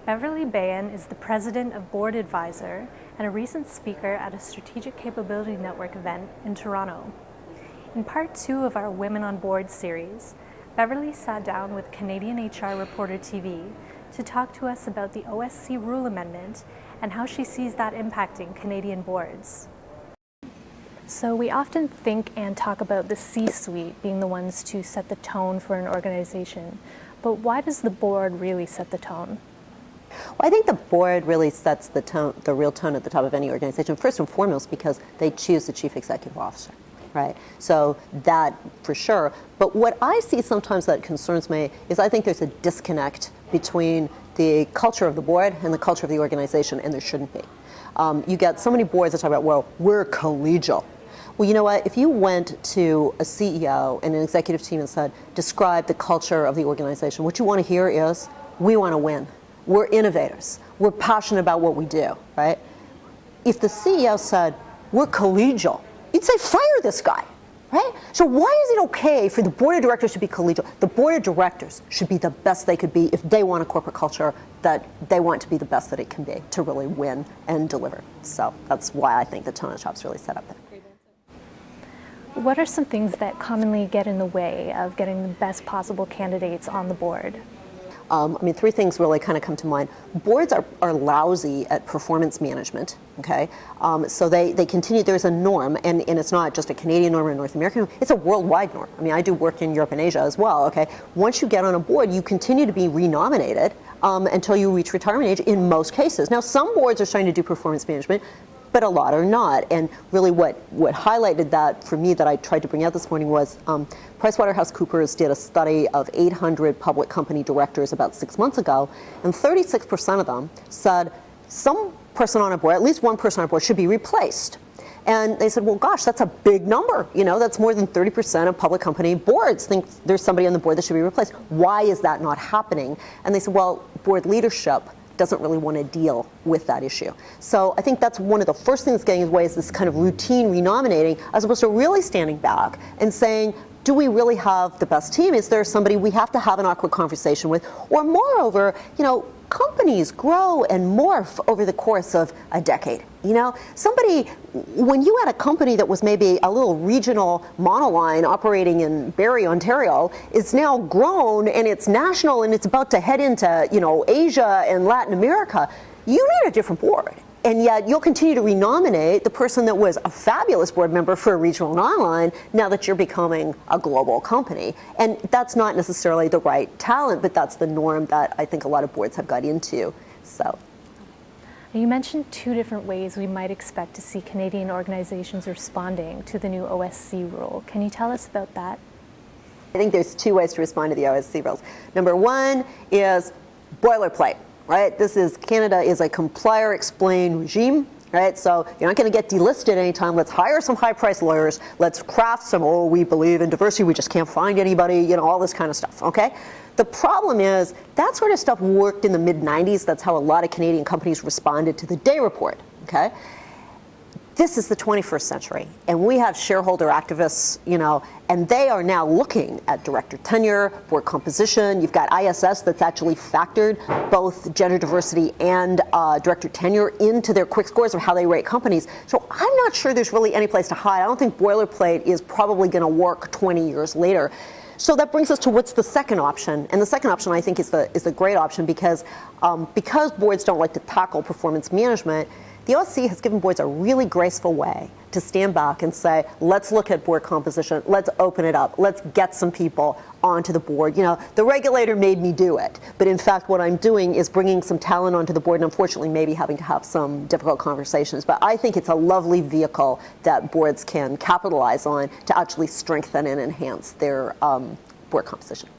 Beverly Behan is the president of Board Advisor and a recent speaker at a Strategic Capability Network event in Toronto. In part 2 of our Women on Board series, Beverly sat down with Canadian HR Reporter TV to talk to us about the OSC rule amendment and how she sees that impacting Canadian boards. So we often think and talk about the C-suite being the ones to set the tone for an organization, but why does the board really set the tone? Well, I think the board really sets the tone, the real tone at the top of any organization, first and foremost because they choose the chief executive officer, right? So that for sure. But what I see sometimes that concerns me is I think there's a disconnect between the culture of the board and the culture of the organization, and there shouldn't be. You get so many boards that talk about, well, we're collegial. Well, you know what? If you went to a CEO and an executive team and said, describe the culture of the organization, what you want to hear is, we want to win. We're innovators. We're passionate about what we do, right? If the CEO said, we're collegial, you'd say, fire this guy, right? So why is it okay for the board of directors to be collegial? The board of directors should be the best they could be if they want a corporate culture that they want to be the best that it can be to really win and deliver. So that's why I think the tone of the top's really set up there. What are some things that commonly get in the way of getting the best possible candidates on the board? I mean, three things really kind of come to mind. Boards are lousy at performance management, okay? So they continue, there's a norm, and it's not just a Canadian norm or a North American norm, it's a worldwide norm. I mean, I do work in Europe and Asia as well, okay? Once you get on a board, you continue to be renominated until you reach retirement age in most cases. Now, some boards are starting to do performance management, but a lot are not. And really what highlighted that for me that I tried to bring out this morning was PricewaterhouseCoopers did a study of 800 public company directors about 6 months ago, and 36% of them said some person on a board, at least one person on a board, should be replaced. And they said, well, gosh, that's a big number. You know, that's more than 30% of public company boards think there's somebody on the board that should be replaced. Why is that not happening? And they said, well, board leadership doesn't really want to deal with that issue. So I think that's one of the first things getting in the way is this kind of routine renominating as opposed to really standing back and saying, do we really have the best team? Is there somebody we have to have an awkward conversation with? Or moreover, you know, companies grow and morph over the course of a decade. You know, when you had a company that was maybe a little regional monoline operating in Barrie, Ontario, it's now grown and it's national and it's about to head into, you know, Asia and Latin America, you need a different board. And yet you'll continue to renominate the person that was a fabulous board member for a regional and online now that you're becoming a global company. And that's not necessarily the right talent, but that's the norm that I think a lot of boards have got into. So. You mentioned two different ways we might expect to see Canadian organizations responding to the new OSC rule. Can you tell us about that? I think there's two ways to respond to the OSC rules. Number one is boilerplate. Right? Canada is a comply or explain regime, right? So you're not going to get delisted anytime. Let's hire some high-priced lawyers. Let's craft some, oh, we believe in diversity, we just can't find anybody, you know, all this kind of stuff, okay? The problem is that sort of stuff worked in the mid-90s. That's how a lot of Canadian companies responded to the Day report, okay? This is the 21st century, and we have shareholder activists, you know, and they are now looking at director tenure, board composition. You've got ISS that's actually factored both gender diversity and director tenure into their quick scores of how they rate companies. So I'm not sure there's really any place to hide. I don't think boilerplate is probably going to work 20 years later. So that brings us to what's the second option, and the second option I think is the great option because boards don't like to tackle performance management. The OSC has given boards a really graceful way to stand back and say, let's look at board composition, let's open it up, let's get some people onto the board. You know, the regulator made me do it, but in fact what I'm doing is bringing some talent onto the board and unfortunately maybe having to have some difficult conversations. But I think it's a lovely vehicle that boards can capitalize on to actually strengthen and enhance their board composition.